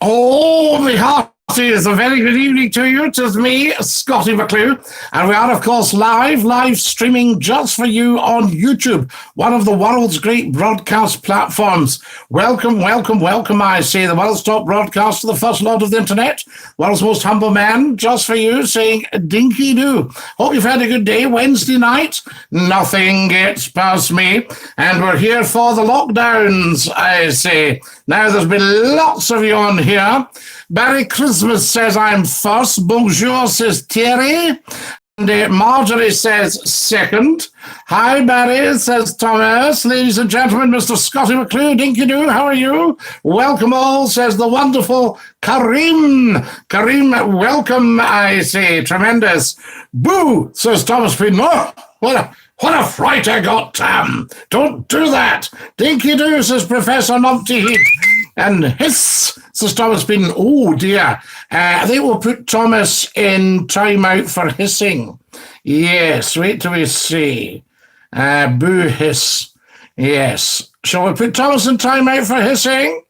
Oh, my hearties, a very good evening to you. It is me, Scottie Mcclue, and we are, of course, live streaming just for you on YouTube, one of the world's great broadcast platforms. Welcome, I say, the world's top broadcaster, the first lord of the internet, world's most humble man, just for you, saying dinky do. Hope you've had a good day. Wednesday night, nothing gets past me, and we're here for the lockdowns, I say. Now, there's been lots of you on here. Barry Christmas says, I'm first. Bonjour, says Thierry. And Marjorie says, second. Hi, Barry, says Thomas. Ladies and gentlemen, Mr. Scottie Mcclue, dinky-doo, how are you? Welcome all, says the wonderful Karim. Karim, welcome, I say. Tremendous. Boo, says Thomas Peden. Oh, what a fright I got, Don't do that. Dinky-doo, says Professor Numpty Heat. And hiss, says Thomas Peden. Oh, dear. I think we'll put Thomas in timeout for hissing. Yes, wait till we see. Boo hiss. Yes. Shall we put Thomas in timeout for hissing?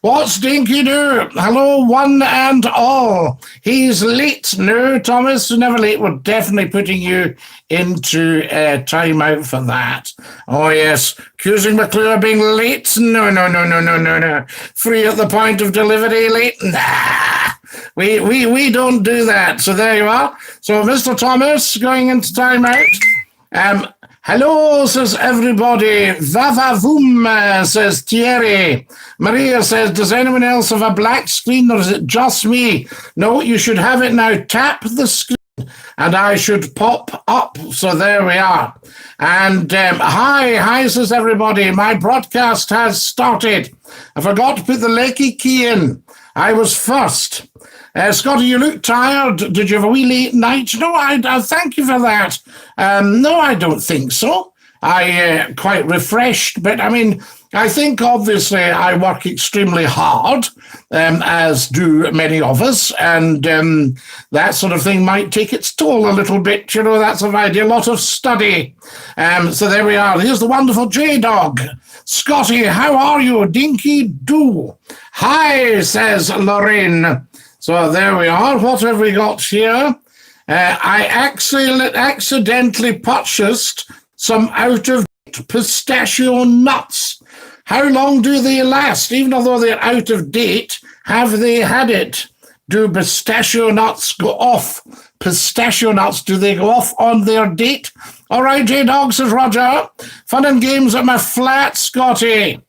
What's Dinky do? Hello, one and all. He's late. No, Thomas, never late. We're definitely putting you into timeout for that. Oh, yes. Accusing Mcclue of being late? No. Free at the point of delivery late? Nah. We don't do that. So there you are. So Mr. Thomas going into timeout. Hello, says everybody. Va-va-voom, says Thierry. Maria says, does anyone else have a black screen or is it just me? No, you should have it now. Tap the screen and I should pop up. So there we are. And hi, says everybody. My broadcast has started. I forgot to put the Lecky key in. I was first. Scottie, you look tired. Did you have a wee late night? No, I thank you for that. No, I don't think so. I quite refreshed, but I mean, I think obviously I work extremely hard, as do many of us, and that sort of thing might take its toll a little bit. You know, that's an idea, a lot of study. So there we are. Here's the wonderful J-Dog. Scottie, how are you? Dinky do. Hi, says Lorraine. So there we are. What have we got here? I accidentally purchased some out-of-date pistachio nuts. How long do they last? Even although they're out of date, have they had it? Do pistachio nuts go off? Pistachio nuts, do they go off on their date? All right, J-Dog, says Roger. Fun and games at my flat, Scottie.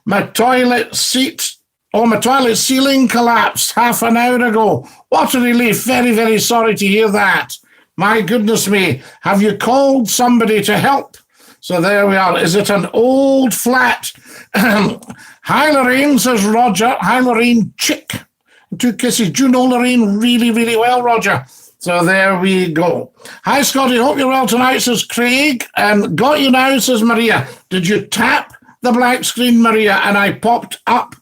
My toilet ceiling collapsed half an hour ago. What a relief. Very, very sorry to hear that. My goodness me. Have you called somebody to help? So there we are. Is it an old flat? Hi, Lorraine, says Roger. Hi, Lorraine, chick. 2 kisses. Do you know Lorraine really, really well, Roger? So there we go. Hi, Scottie. Hope you're well tonight, says Craig. Got you now, says Maria. Did you tap the black screen, Maria? And I popped up.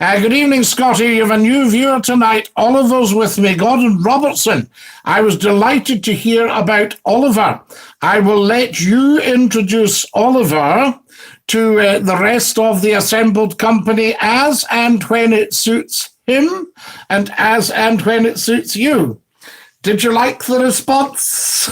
Good evening, Scottie. You have a new viewer tonight. Oliver's with me, Gordon Robertson. I was delighted to hear about Oliver. I will let you introduce Oliver to the rest of the assembled company as and when it suits him and as and when it suits you. Did you like the response?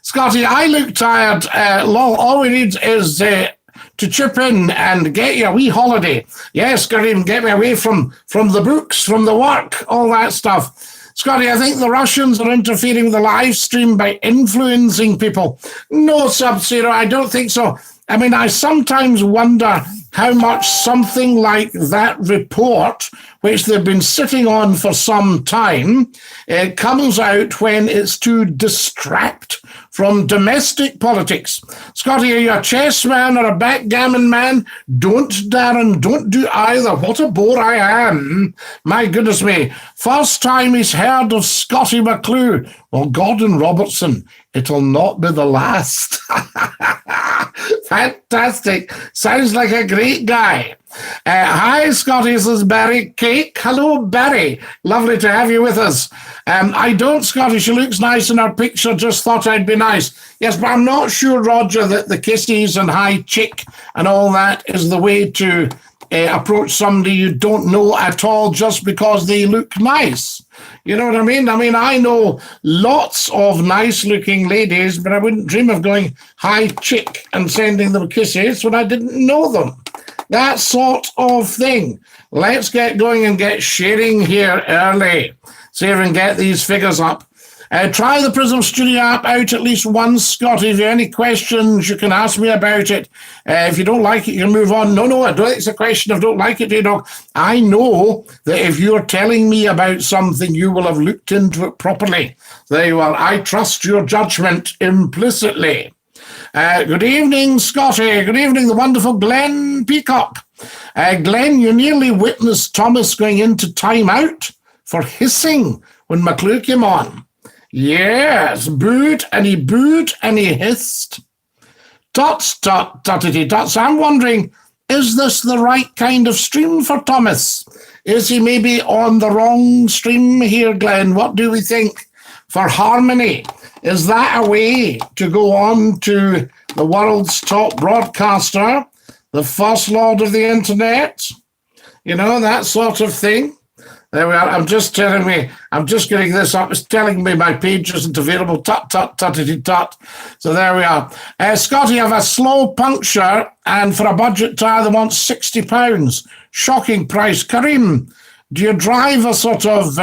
Scottie, I look tired. All we need is to chip in and get you a wee holiday. Yes, Karim, get me away from the books, from the work, all that stuff. Scottie, I think the Russians are interfering with the live stream by influencing people. No, Sub-Zero, I don't think so. I mean, I sometimes wonder how much something like that report, which they've been sitting on for some time, comes out when it's to distract from domestic politics. Scottie, are you a chess man or a backgammon man? Don't, Darren, don't do either. What a bore I am. My goodness me. First time he's heard of Scottie Mcclue. Well, Gordon Robertson, it'll not be the last. Fantastic. Sounds like a great guy. Hi, Scottie, this is Barry Cake. Hello, Barry. Lovely to have you with us. I don't, Scottie, she looks nice in her picture, just thought I'd be nice. Yes, but I'm not sure, Roger, that the kisses and hi chick and all that is the way to approach somebody you don't know at all just because they look nice. You know what I mean? I know lots of nice-looking ladies, but I wouldn't dream of going, hi, chick, and sending them kisses when I didn't know them. That sort of thing. Let's get going and get sharing here early. See if we can get these figures up. Try the Prism Studio app out at least once, Scottie. If you have any questions, you can ask me about it. If you don't like it, you can move on. No, I don't think it's a question of don't like it, J-Dog. I know that if you're telling me about something, you will have looked into it properly. There you are. I trust your judgment implicitly. Good evening, Scottie. Good evening, the wonderful Glenn Peacock. Glenn, you nearly witnessed Thomas going into timeout for hissing when McClue came on. Yes, booed and he hissed. Tots. I'm wondering, is this the right kind of stream for Thomas? Is he maybe on the wrong stream here, Glenn? What do we think? For harmony, is that a way to go on to the world's top broadcaster, the first lord of the internet? You know, that sort of thing. There we are. I'm just getting this up. It's telling me my page isn't available. Tut. So there we are. Scottie, have a slow puncture, and for a budget tyre, they want £60. Shocking price. Kareem, do you drive a sort of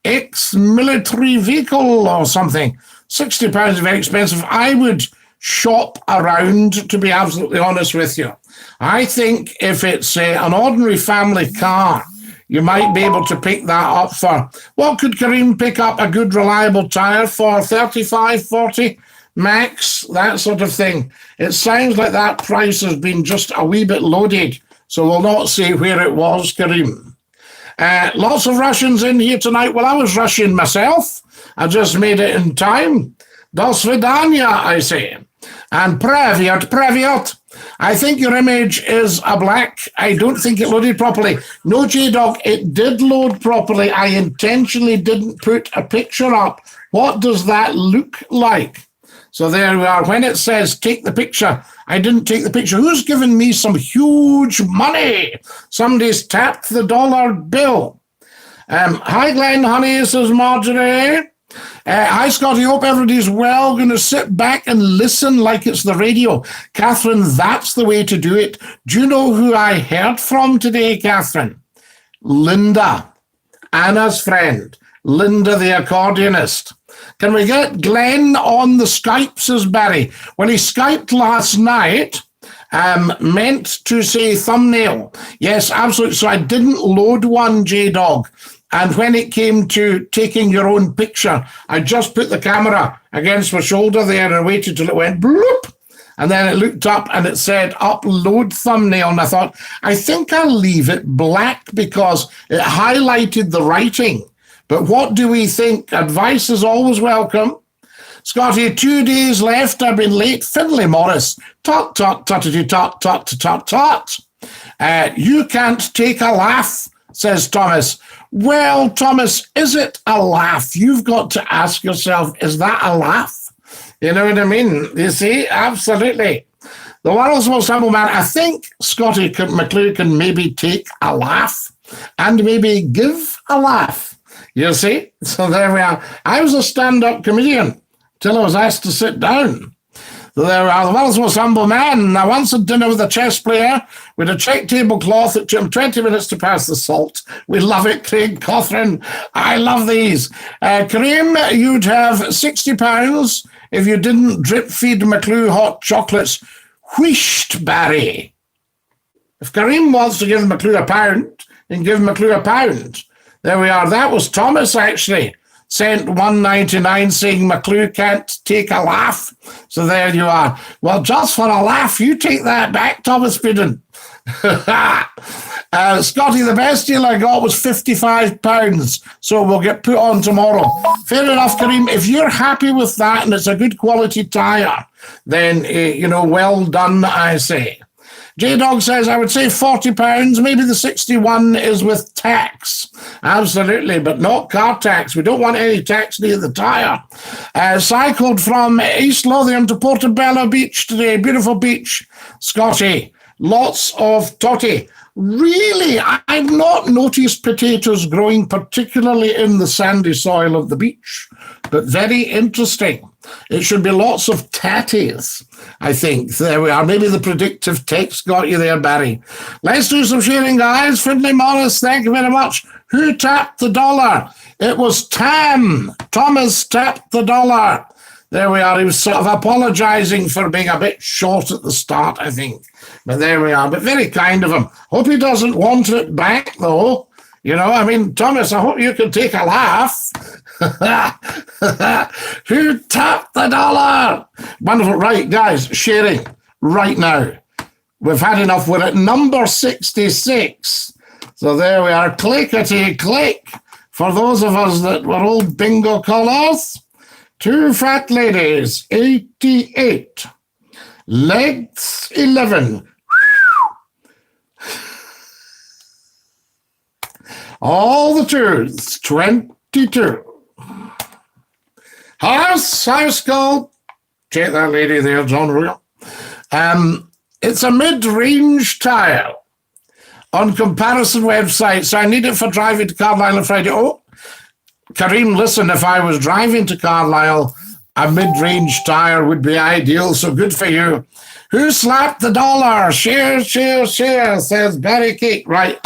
ex-military vehicle or something? £60 is very expensive. I would shop around, to be absolutely honest with you. I think if it's an ordinary family car, you might be able to pick that up for, what could Kareem pick up a good reliable tyre for? 35, 40 max, that sort of thing. It sounds like that price has been just a wee bit loaded, so we'll not say where it was, Kareem. Lots of Russians in here tonight. Well, I was Russian myself. I just made it in time. Do svidaniya, I say. And Praviot. I think your image is a black. I don't think it loaded properly. No, J-Dog, it did load properly. I intentionally didn't put a picture up. What does that look like? So there we are. When it says take the picture, I didn't take the picture. Who's given me some huge money? Somebody's tapped the dollar bill. Hi, Glenn, honey, says Marjorie. Hi, Scottie. Hope everybody's well. Going to sit back and listen like it's the radio. Catherine, that's the way to do it. Do you know who I heard from today, Catherine? Linda, Anna's friend. Linda, the accordionist. Can we get Glenn on the Skype, says Barry? When he Skyped last night, meant to say thumbnail. Yes, absolutely. So I didn't load one, J-Dog. And when it came to taking your own picture, I just put the camera against my shoulder there and waited till it went bloop. And then it looked up and it said upload thumbnail. And I thought, I think I'll leave it black because it highlighted the writing. But what do we think? Advice is always welcome. Scottie, 2 days left. I've been late. Finlay Morris. Tut. You can't take a laugh, says Thomas. Well, Thomas, is it a laugh? You've got to ask yourself, is that a laugh? You know what I mean? You see? Absolutely. The world's most humble man. I think Scottie Mcclue can maybe take a laugh and maybe give a laugh. You see? So there we are. I was a stand-up comedian till I was asked to sit down. So there we are. The world's most humble man. I once had dinner with a chess player with a check tablecloth. It took him 20 minutes to pass the salt. We love it, Craig Cawthron. I love these. Kareem, you'd have £60 if you didn't drip feed McClue hot chocolates. Whisht, Barry. If Kareem wants to give McClue £1, then give McClue £1. There we are. That was Thomas, actually. Sent $1.99 saying McClue can't take a laugh. So there you are. Well, just for a laugh, you take that back, Thomas Pidden. Scottie, the best deal I got was £55. So we'll get put on tomorrow. Fair enough, Kareem. If you're happy with that and it's a good quality tyre, then, well done, I say. J-Dog says, I would say £40. Maybe the 61 is with tax. Absolutely, but not car tax. We don't want any tax near the tyre. Cycled from East Lothian to Portobello Beach today. Beautiful beach, Scottie. Lots of totty. Really, I've not noticed potatoes growing particularly in the sandy soil of the beach, but very interesting. It should be lots of tatties, I think. There we are. Maybe the predictive text got you there, Barry. Let's do some sharing, guys. Finley Morris, thank you very much. Who tapped the dollar? It was Tam. Thomas tapped the dollar. There we are. He was sort of apologising for being a bit short at the start, I think. But there we are. But very kind of him. Hope he doesn't want it back, though. You know, I mean, Thomas, I hope you can take a laugh. Who tapped the dollar? Wonderful. Right, guys, sharing right now. We've had enough. We're at number 66. So there we are. Clickety-click. For those of us that were old bingo callers. Two fat ladies, 88. Legs, 11. All the twos, 22. House call. Take that lady there, John Real. It's a mid-range tile on comparison website, so I need it for driving to Carlisle on Friday. Oh, Kareem, listen, if I was driving to Carlisle, a mid-range tire would be ideal, so good for you. Who slapped the dollar? Share, says Barry Kate. Right.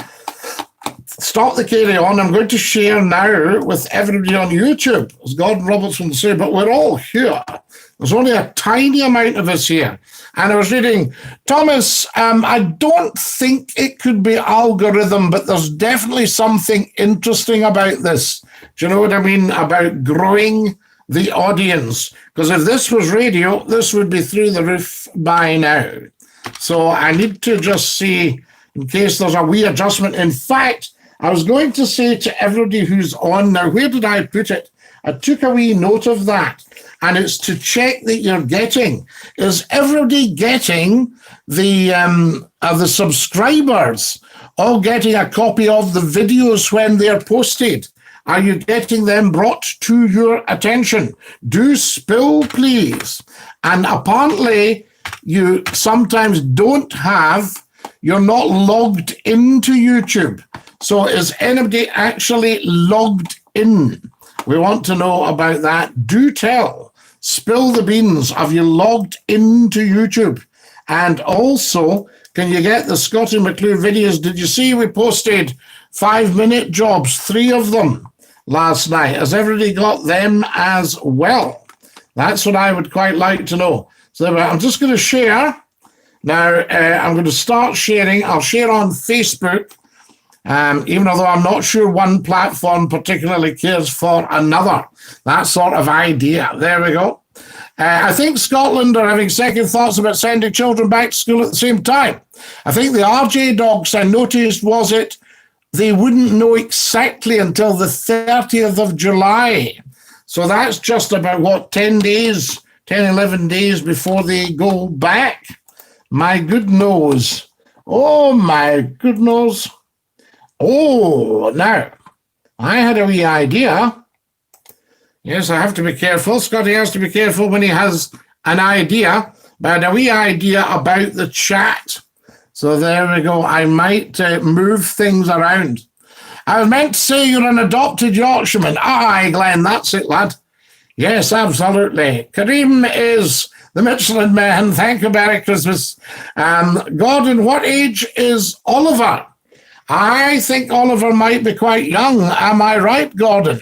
Stop the carry on. I'm going to share now with everybody on YouTube, as Gordon Robertson would say, but we're all here. There's only a tiny amount of us here. And I was reading, Thomas, I don't think it could be algorithm, but there's definitely something interesting about this. Do you know what I mean? About growing the audience. Because if this was radio, this would be through the roof by now. So I need to just see, in case there's a wee adjustment. In fact, I was going to say to everybody who's on now, where did I put it? I took a wee note of that. And it's to check that you're getting. Is everybody getting the subscribers all getting a copy of the videos when they're posted? Are you getting them brought to your attention? Do spill, please. And apparently, you sometimes don't have, you're not logged into YouTube. So is anybody actually logged in? We want to know about that. Do tell. Spill the beans. Have you logged into YouTube? And also, can you get the Scottie Mcclue videos? Did you see we posted 5-minute jobs, 3 of them last night? Has everybody got them as well? That's what I would quite like to know. So I'm just going to share. Now, I'm going to start sharing. I'll share on Facebook, even although I'm not sure one platform particularly cares for another. That sort of idea. There we go. I think Scotland are having second thoughts about sending children back to school at the same time. I think the RJ dogs I noticed was it they wouldn't know exactly until the 30th of July. So that's just about, 10, 11 days before they go back. My good nose. Oh, my good nose. Oh, now, I had a wee idea. Yes, I have to be careful. Scotty has to be careful when he has an idea, but a wee idea about the chat. So there we go. I might move things around. I was meant to say you're an adopted Yorkshireman. Aye, Glenn, that's it, lad. Yes, absolutely. Kareem is the Michelin Man. Thank you, Merry Christmas. Gordon, what age is Oliver? I think Oliver might be quite young. Am I right, Gordon?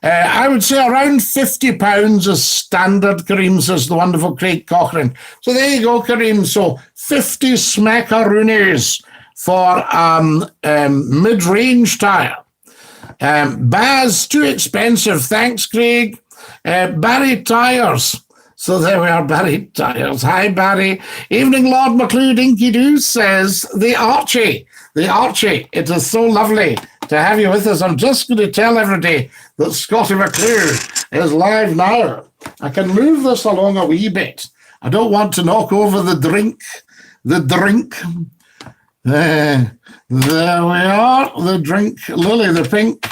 I would say around £50 is standard, Kareem, says the wonderful Craig Cochrane. So there you go, Kareem. So 50 smackaroonies for mid-range tire. Baz, too expensive. Thanks, Craig. Barry Tires. So there we are, Barry Tires. Hi, Barry. Evening, Lord McClue Dinky Doo says, the Archie. It is so lovely to have you with us. I'm just going to tell everybody that Scottie Mcclue is live now. I can move this along a wee bit. I don't want to knock over the drink. There we are, the drink, Lily the pink.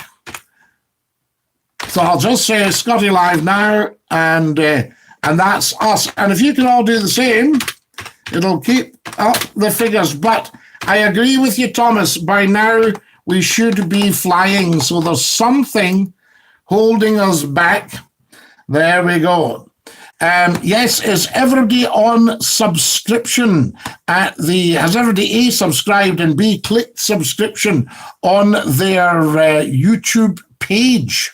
So I'll just say Scottie live now, and that's us. And if you can all do the same, it'll keep up the figures. But I agree with you, Thomas. By now, we should be flying. So there's something holding us back. There we go. Yes, is everybody on subscription has everybody A, subscribed, and B, clicked subscription on their YouTube page?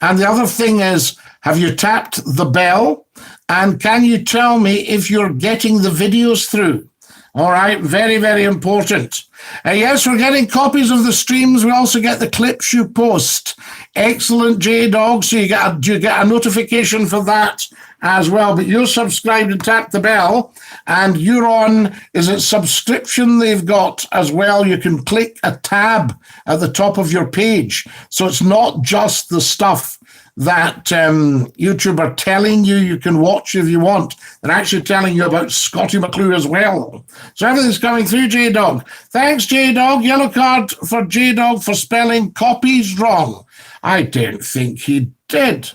And the other thing is, have you tapped the bell? And can you tell me if you're getting the videos through? All right, very, very important. Yes, we're getting copies of the streams. We also get the clips you post. Excellent, J-Dog. So you get a notification for that as well. But you're subscribed and tap the bell. And you're on, is it subscription they've got as well? You can click a tab at the top of your page. So it's not just the stuff that YouTube are telling you can watch if you want. They're actually telling you about Scottie Mcclue as well. So everything's coming through, J-Dog. Thanks, J-Dog. Yellow card for J-Dog for spelling copies wrong. I don't think he did.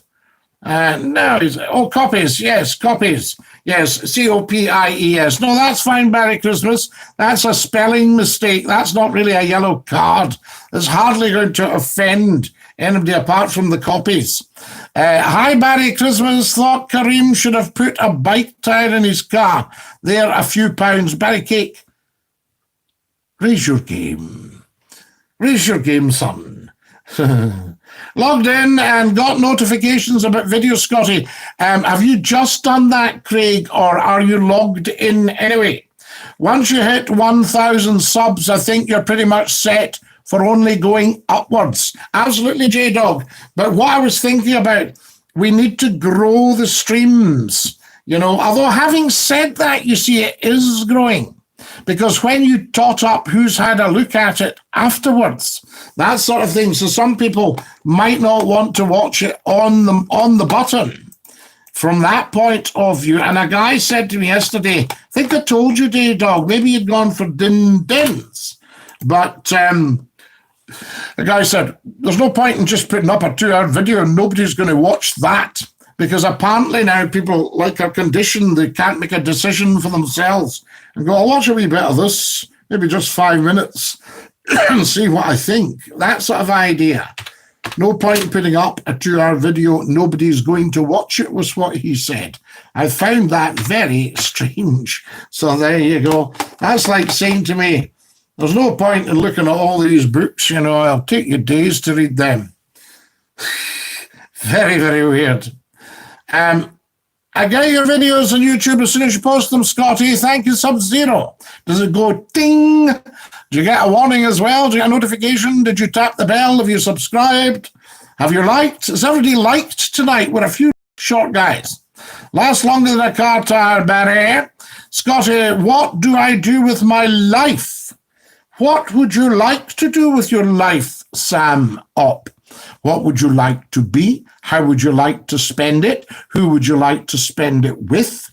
No, copies. Yes, copies. Yes, C-O-P-I-E-S. No, that's fine, Merry Christmas. That's a spelling mistake. That's not really a yellow card. It's hardly going to offend anybody apart from the copies. Hi, Barry Christmas. Thought Kareem should have put a bike tire in his car. There, a few pounds. Barry Cake, raise your game. Raise your game, son. Logged in and got notifications about video, Scotty. Have you just done that, Craig, or are you logged in anyway? Once you hit 1,000 subs, I think you're pretty much set for only going upwards. Absolutely, J-Dog. But what I was thinking about, we need to grow the streams. Although having said that, you see, it is growing. Because when you tot up who's had a look at it afterwards, that sort of thing. So some people might not want to watch it on the button from that point of view. And a guy said to me yesterday, I think I told you, J-Dog, maybe you'd gone for din-dins. But the guy said, there's no point in just putting up a 2-hour video and nobody's going to watch that. Because apparently now people like are conditioned, they can't make a decision for themselves and go, I'll watch a wee bit of this, maybe just 5 minutes, and see what I think. That sort of idea. No point in putting up a 2-hour video, nobody's going to watch it, was what he said. I found that very strange. So there you go. That's like saying to me, there's no point in looking at all these books, I'll take you days to read them. Very, very weird. I get your videos on YouTube as soon as you post them, Scotty. Thank you, Sub-Zero. Does it go ding? Do you get a warning as well? Do you get a notification? Did you tap the bell? Have you subscribed? Have you liked? Has everybody liked tonight? We're a few short guys. Last longer than a car tire, Barry. Scotty, what do I do with my life? What would you like to do with your life, Sam Op? What would you like to be? How would you like to spend it? Who would you like to spend it with?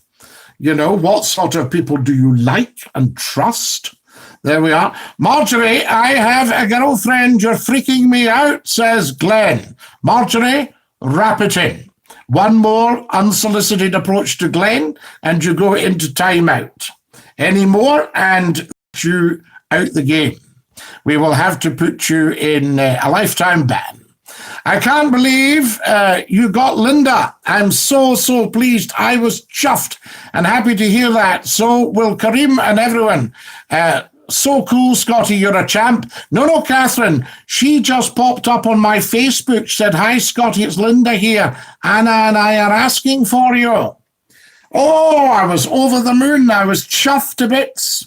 What sort of people do you like and trust? There we are. Marjorie, I have a girlfriend. You're freaking me out, says Glenn. Marjorie, wrap it in. One more unsolicited approach to Glenn, and you go into timeout. Any more, and you out the game. We will have to put you in a lifetime ban. I can't believe you got Linda. I'm so, so pleased. I was chuffed and happy to hear that. So will Kareem and everyone. So cool, Scotty, you're a champ. No, Catherine. She just popped up on my Facebook, said, hi, Scotty, it's Linda here. Anna and I are asking for you. Oh, I was over the moon. I was chuffed to bits.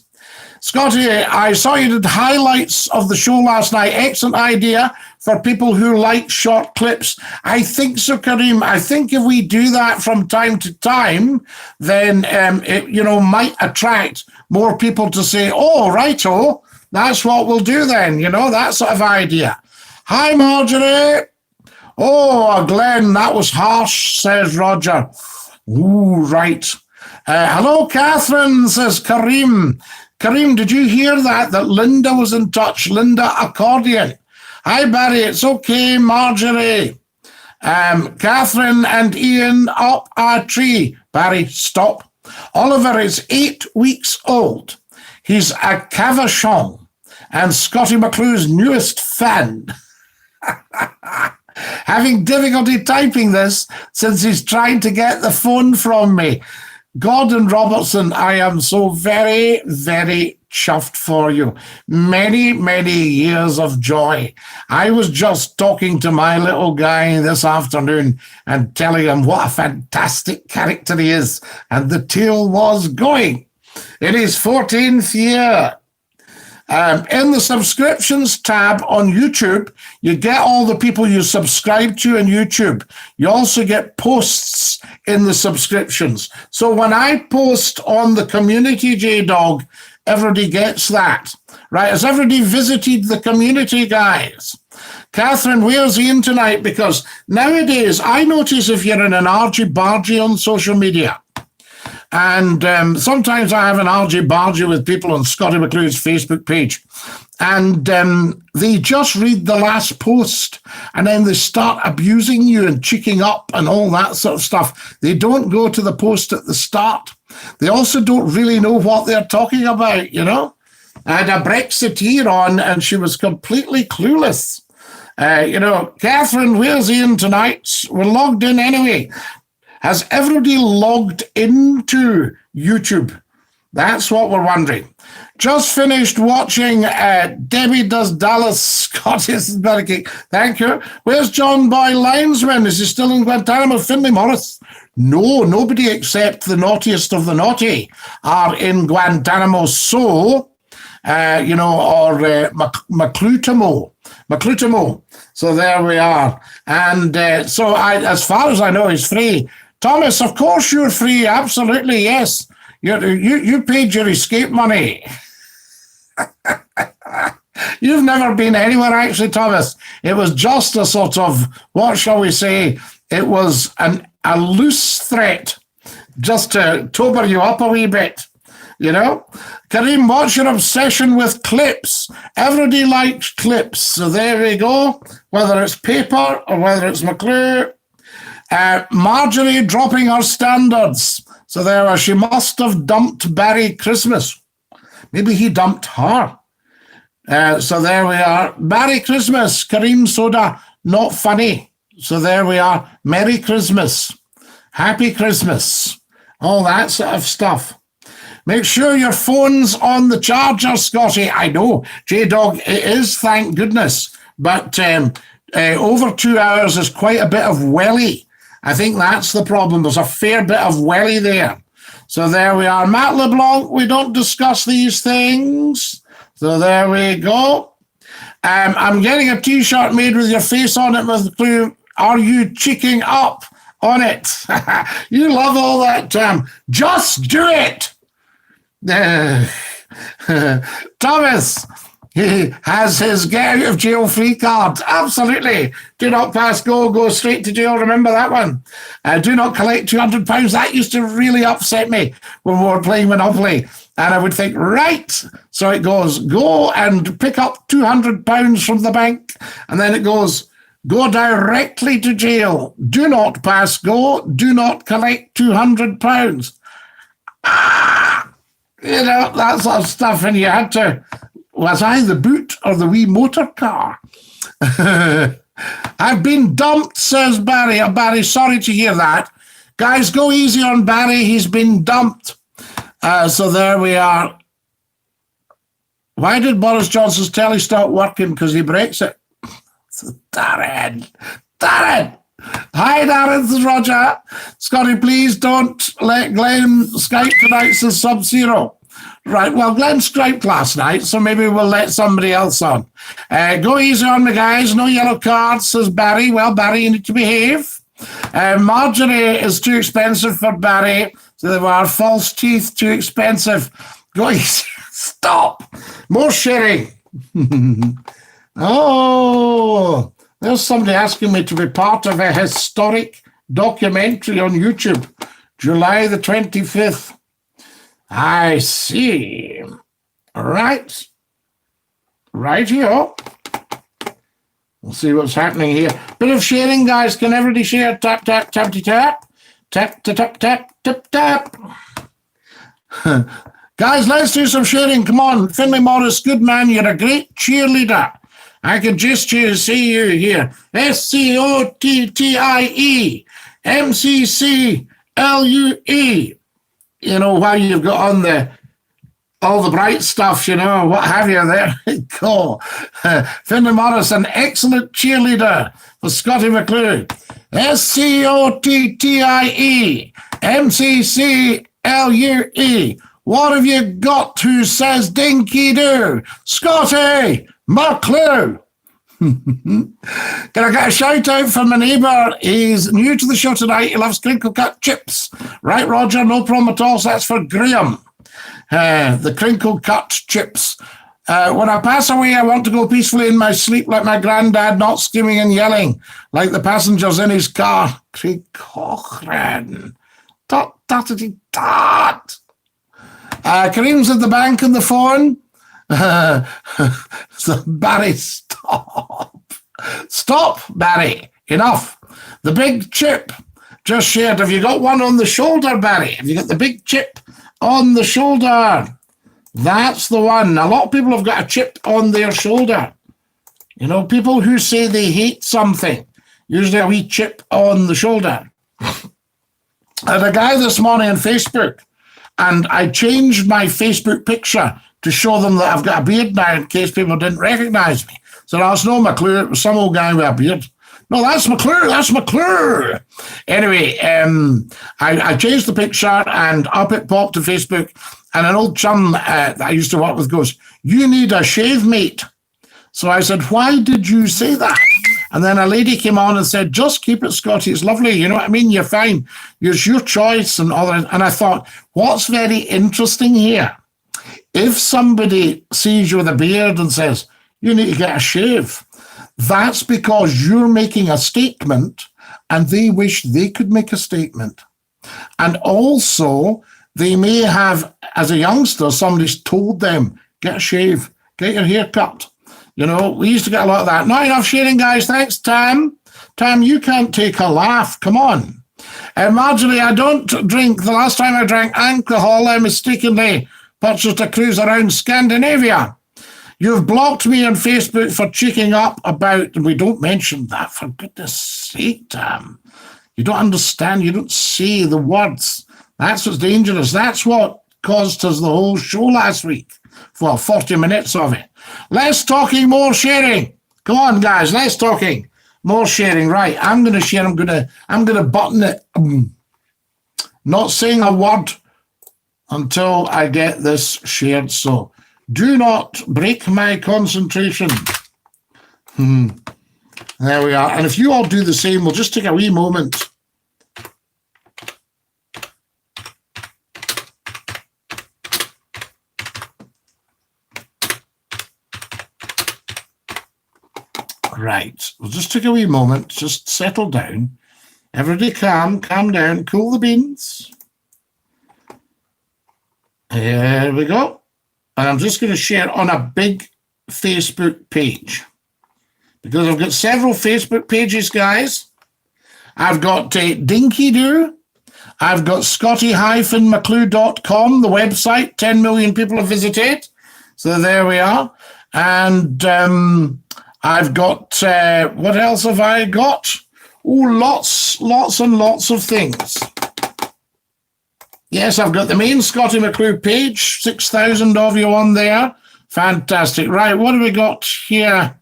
Scotty, I saw you did highlights of the show last night. Excellent idea for people who like short clips. I think so, Kareem. I think if we do that from time to time, then it might attract more people to say, oh, righto, that's what we'll do then, that sort of idea. Hi, Marjorie. Oh, Glenn, that was harsh, says Roger. Ooh, right. Hello, Catherine, says Kareem. Kareem, did you hear that Linda was in touch? Linda Accordion. Hi, Barry. It's okay, Marjorie. Catherine and Ian up a tree. Barry, stop. Oliver is 8 weeks old. He's a Cavachon and Scottie Mcclue's newest fan. Having difficulty typing this since he's trying to get the phone from me. Gordon Robertson, I am so very, very chuffed for you. Many, many years of joy. I was just talking to my little guy this afternoon and telling him what a fantastic character he is. And the tale was going. In his 14th year. In the subscriptions tab on YouTube, you get all the people you subscribe to on YouTube. You also get posts in the subscriptions. So when I post on the community, J-Dog, everybody gets that. Right? Has everybody visited the community, guys? Catherine, where's Ian tonight? Because nowadays, I notice if you're in an argy-bargy on social media, and sometimes I have an argy-bargy with people on Scottie Mcclue's Facebook page. And they just read the last post and then they start abusing you and cheeking up and all that sort of stuff. They don't go to the post at the start. They also don't really know what they're talking about, you know. I had a Brexiteer on and she was completely clueless. Catherine, where's Ian tonight? We're logged in anyway. Has everybody logged into YouTube? That's what we're wondering. Just finished watching Debbie Does Dallas Scottish Barricade. Thank you. Where's John Boy Linesman? Is he still in Guantanamo? Finlay Morris? No, nobody except the naughtiest of the naughty are in Guantanamo. So, Maclutamo. So there we are. And as far as I know, he's free. Thomas, of course you're free. Absolutely, yes. You paid your escape money. You've never been anywhere, actually, Thomas. It was just a sort of, what shall we say, it was a loose threat just to tober you up a wee bit, you know? Kareem, what's your obsession with clips? Everybody likes clips, so there we go. Whether it's paper or whether it's McClue. Marjorie dropping her standards. So there she must have dumped Barry Christmas. Maybe he dumped her. So there we are. Barry Christmas, Kareem Soda, not funny. So there we are. Merry Christmas. Happy Christmas. All that sort of stuff. Make sure your phone's on the charger, Scotty. I know, J-Dog, it is, thank goodness. But over 2 hours is quite a bit of welly. I think that's the problem. There's a fair bit of welly there. So there we are. Matt LeBlanc, we don't discuss these things. So there we go. I'm getting a T-shirt made with your face on it with the clue, are you cheeking up on it? You love all that. Just do it. Thomas, he has his get out of jail free card. Absolutely. Do not pass go straight to jail. Remember that one. Do not collect £200. That used to really upset me when we were playing Monopoly. And I would think, right. So it goes, go and pick up £200 from the bank. And then it goes, go directly to jail. Do not pass go. Do not collect £200. You know, that sort of stuff. And you had to, was I the boot or the wee motor car? I've been dumped, says Barry. Oh, Barry, sorry to hear that. Guys, go easy on Barry. He's been dumped. So there we are. Why did Boris Johnson's telly stop working? Because he breaks it. Darren. Hi, Darren, this is Roger. Scotty, please don't let Glenn Skype tonight, says Sub-Zero. Right, well, Glenn Skyped last night, so maybe we'll let somebody else on. Go easy on me, guys. No yellow cards, says Barry. Well, Barry, you need to behave. Marjorie is too expensive for Barry. So there were false teeth, too expensive. Go easy. Stop. More sharing. Oh, there's somebody asking me to be part of a historic documentary on YouTube, July the 25th. I see. Right. Right here. We'll see what's happening here. Bit of sharing, guys. Can everybody share? Tap, tap, tap, tap, tap. Tap, tap, tap, tap, tap, tap. Guys, let's do some sharing. Come on, Finlay Morris, good man. You're a great cheerleader. I can just see you here. SCOTTIE MCCLUE. You know, while you've got on all the bright stuff, you know, what have you there. Cool. Finlay Morris, an excellent cheerleader for Scottie Mcclue. SCOTTIE MCCLUE. What have you got? Who says dinky do? Scottie Mcclue. Can I get a shout out from my neighbour? He's new to the show tonight. He loves crinkle cut chips. Right, Roger, no problem at all. So that's for Graham. The crinkle cut chips. When I pass away, I want to go peacefully in my sleep like my granddad, not screaming and yelling like the passengers in his car. Craig Cochran. Dot, dotty, dot. Kareem's at the bank on the phone. So Barry, stop. Stop, Barry. Enough. The big chip just shared. Have you got one on the shoulder, Barry? Have you got the big chip on the shoulder? That's the one. A lot of people have got a chip on their shoulder. You know, people who say they hate something, usually a wee chip on the shoulder. I had a guy this morning on Facebook, and I changed my Facebook picture to show them that I've got a beard now in case people didn't recognize me. So that's no Mcclue, it was some old guy with a beard. No, that's Mcclue, that's Mcclue. Anyway, I changed the picture and up it popped to Facebook, and an old chum that I used to work with goes, "You need a shave, mate." So I said, "Why did you say that?" And then a lady came on and said, "Just keep it, Scotty. It's lovely. You know what I mean? You're fine. It's your choice." And all that. And I thought, what's very interesting here? If somebody sees you with a beard and says, "You need to get a shave," that's because you're making a statement and they wish they could make a statement. And also, they may have, as a youngster, somebody's told them, "Get a shave, get your hair cut." You know, we used to get a lot of that. Not enough sharing, guys. Thanks, Tam. Tam, you can't take a laugh. Come on. Marjorie, I don't drink. The last time I drank alcohol, I mistakenly purchased a cruise around Scandinavia. You've blocked me on Facebook for checking up about, and we don't mention that, for goodness sake, Tam. You don't understand. You don't say the words. That's what's dangerous. That's what caused us the whole show last week. Well, 40 minutes of it. Less talking, more sharing. Come on, guys, less talking, more sharing. Right, I'm going to share. I'm going to button it. Not saying a word until I get this shared. So do not break my concentration. There we are. And if you all do the same, we'll just take a wee moment. Right, we'll just take a wee moment, just settle down. Everybody calm down, cool the beans. Here we go. And I'm just going to share on a big Facebook page. Because I've got several Facebook pages, guys. I've got Dinky Doo. I've got Scottie-Mcclue.com, the website. 10 million people have visited. So there we are. And I've got, what else have I got? Oh, lots and lots of things. Yes, I've got the main Scottie Mcclue page, 6,000 of you on there. Fantastic. Right, what have we got here?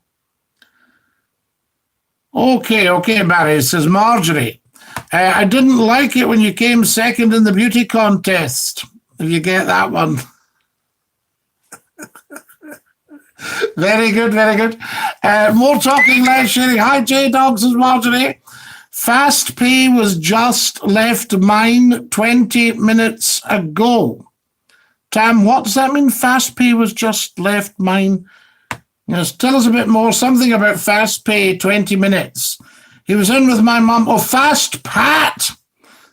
Okay, Barry, it says Marjorie. I didn't like it when you came second in the beauty contest. If you get that one. Very good, very good. More talking, less sharing. Hi, J-Dogs, says Marjorie. Fast pay was just left mine 20 minutes ago. Tam, what does that mean? Fast pay was just left mine. Yes, tell us a bit more. Something about fast pay, 20 minutes. He was in with my mum. Oh, Fast Pat.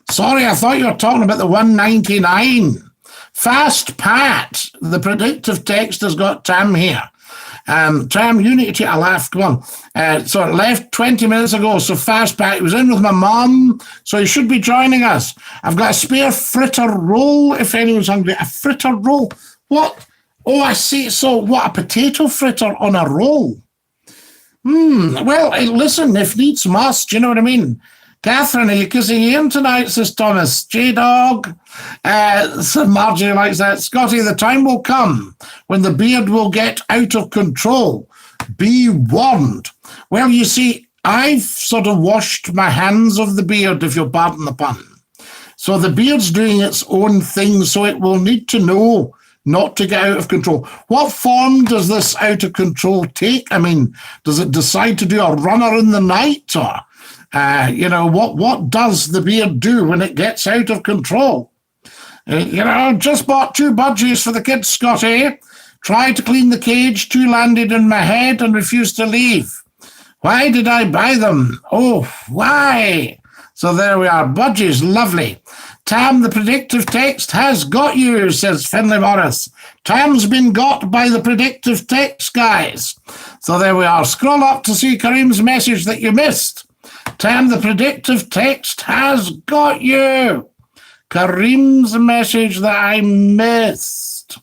Sorry, I thought you were talking about the 199. Fast Pat. The predictive text has got Tam here. Tam, you need to take a laugh. Come on. So it left 20 minutes ago, so fast back. He was in with my mum, so he should be joining us. I've got a spare fritter roll, if anyone's hungry. A fritter roll? What? Oh, I see. So what, a potato fritter on a roll? Well, listen, if needs must, you know what I mean? Catherine, are you kissing Ian tonight, says Thomas? J-Dog. So Marjorie likes that. Scotty, the time will come when the beard will get out of control. Be warned. Well, you see, I've sort of washed my hands of the beard, if you'll pardon the pun. So the beard's doing its own thing, so it will need to know not to get out of control. What form does this out of control take? I mean, does it decide to do a runner in the night? Or, what does the beard do when it gets out of control? Just bought 2 budgies for the kids, Scotty. Tried to clean the cage, 2 landed in my head and refused to leave. Why did I buy them? Oh, why? So there we are, budgies, lovely. Tam, the predictive text has got you, says Finlay Morris. Tam's been got by the predictive text, guys. So there we are. Scroll up to see Kareem's message that you missed. Tam, the predictive text has got you. Kareem's message that I missed.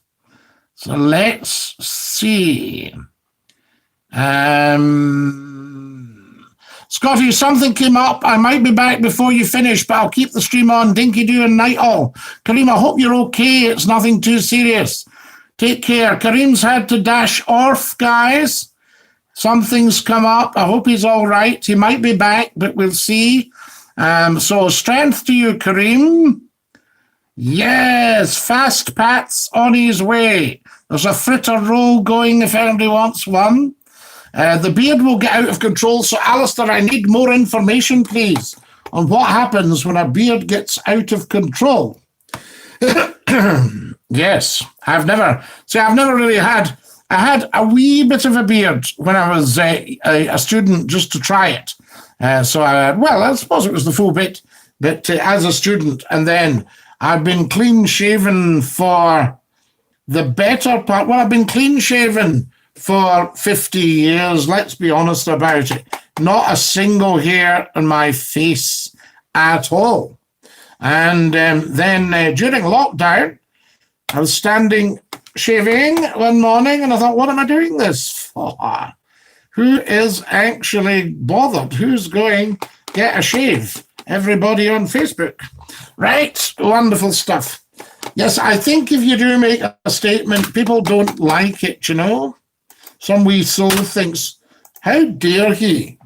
So let's see. Scotty, something came up. I might be back before you finish, but I'll keep the stream on. Dinky do and night all. Kareem, I hope you're okay. It's nothing too serious. Take care. Kareem's had to dash off, guys. Something's come up. I hope he's all right. He might be back, but we'll see. So strength to you, Kareem. Yes, fast Pat's on his way. There's a fritter roll going if anybody wants one. The beard will get out of control. So, Alistair, I need more information, please, on what happens when a beard gets out of control. Yes, I've never really had. I had a wee bit of a beard when I was a student, just to try it. I suppose it was the full bit, but as a student, and then I've been clean shaven for the better part. Well, I've been clean shaven for 50 years, let's be honest about it. Not a single hair on my face at all. And then during lockdown, I was standing shaving one morning and I thought, what am I doing this for? Who is actually bothered? Who's going to get a shave? Everybody on Facebook. Right, wonderful stuff. Yes, I think if you do make a statement, people don't like it, you know? Some wee soul thinks, how dare he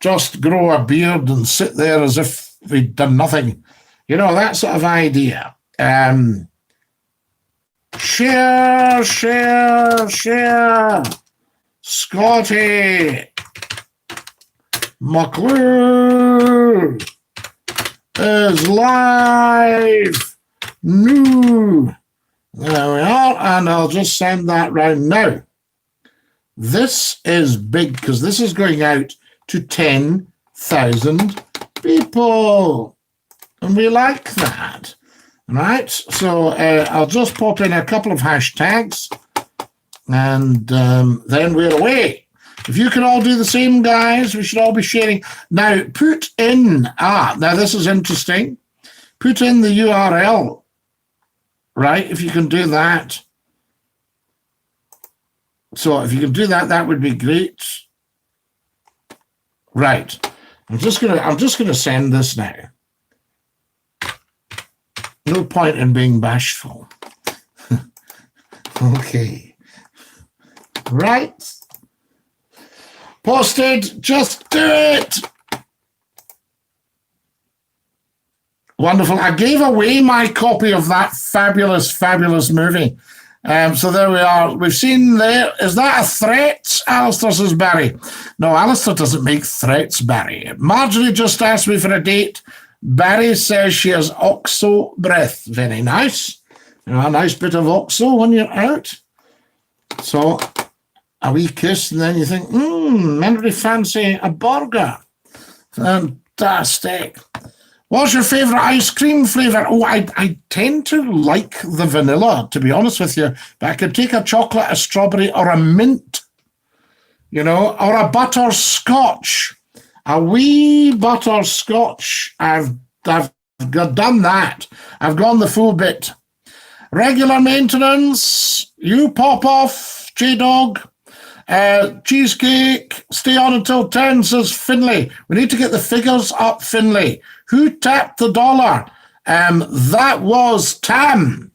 just grow a beard and sit there as if he'd done nothing? You know, that sort of idea. Share. Scottie Mcclue is live. New. There we are, and I'll just send that round now. This is big because this is going out to 10,000 people. And we like that. Right? So I'll just pop in a couple of hashtags and then we're away. If you can all do the same, guys, we should all be sharing. Now, put in, now this is interesting. Put in the URL, right? If you can do that. So if you can do that, that would be great. Right. I'm just gonna send this now. No point in being bashful. Okay. Right. Posted. Just do it. Wonderful. I gave away my copy of that fabulous movie. So there we are. We've seen there. Is that a threat? Alistair says Barry. No, Alistair doesn't make threats, Barry. Marjorie just asked me for a date. Barry says she has oxo breath. Very nice. You know, a nice bit of oxo when you're out. So a wee kiss, and then you think, anybody fancy a burger? Fantastic. What's your favourite ice cream flavour? Oh, I tend to like the vanilla, to be honest with you. But I could take a chocolate, a strawberry, or a mint. you know, or a butterscotch. A wee butterscotch. I've done that. I've gone the full bit. Regular maintenance, you pop off, J-Dog. Cheesecake, stay on until 10, says Finlay. We need to get the figures up, Finlay. Who tapped the dollar? That was Tam.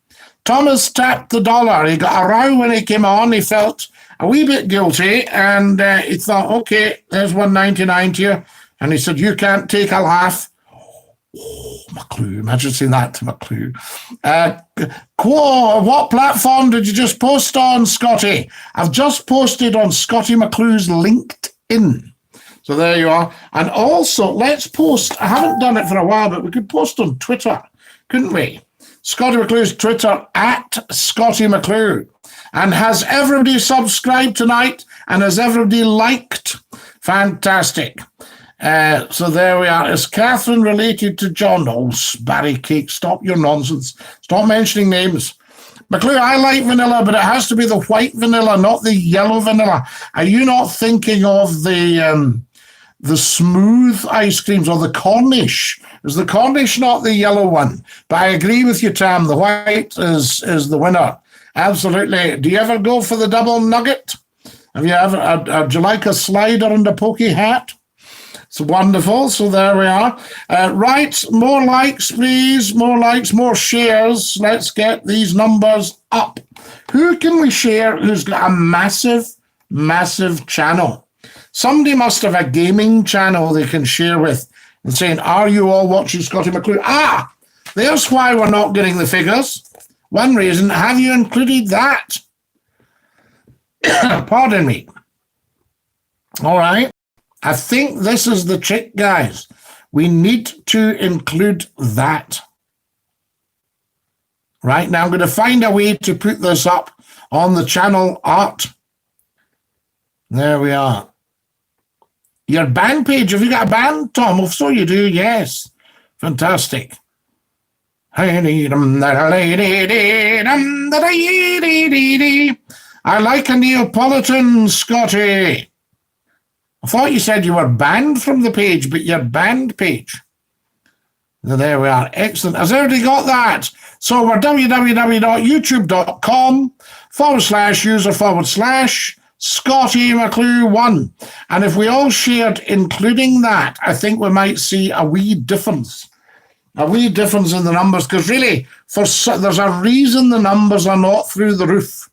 Thomas tapped the dollar. He got a row when he came on. He felt a wee bit guilty, and he thought, okay, there's 199 to you. And he said, you can't take a laugh. Oh, Mcclue, imagine saying that to Mcclue. What platform did you just post on, Scotty? I've just posted on Scottie Mcclue's LinkedIn. So there you are. And also, let's post, I haven't done it for a while, but we could post on Twitter, couldn't we? Scottie Mcclue's Twitter, @Scottie Mcclue. And has everybody subscribed tonight? And has everybody liked? Fantastic. So there we are. Is Catherine related to John? Oh, Barry Cake, stop your nonsense. Stop mentioning names. Mcclue, I like vanilla, but it has to be the white vanilla, not the yellow vanilla. Are you not thinking of the smooth ice creams or the Cornish? Is the Cornish not the yellow one? But I agree with you, Tam. The white is the winner. Absolutely. Do you ever go for the double nugget? Have you ever? Do you like a slider and a pokey hat? It's wonderful. So there we are. Right, more likes, please. More likes, more shares. Let's get these numbers up. Who can we share who's got a massive, massive channel? Somebody must have a gaming channel they can share with and saying, are you all watching Scottie Mcclue? Ah, there's why we're not getting the figures. One reason, have you included that? Pardon me. All right. I think this is the trick, guys. We need to include that. Right now, I'm going to find a way to put this up on the channel art. There we are. Your band page, have you got a band, Tom? If so, you do, yes. Fantastic. I like a Neapolitan, Scotty. I thought you said you were banned from the page, but your band page. There we are. Excellent. Has everybody got that? So we're www.youtube.com/user/Scottie Mcclue 1. And if we all shared, including that, I think we might see a wee difference. A wee difference in the numbers, because really, there's a reason the numbers are not through the roof.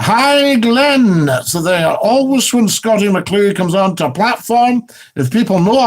Hi, Glenn. So they are always when Scottie Mcclue comes onto a platform, if people know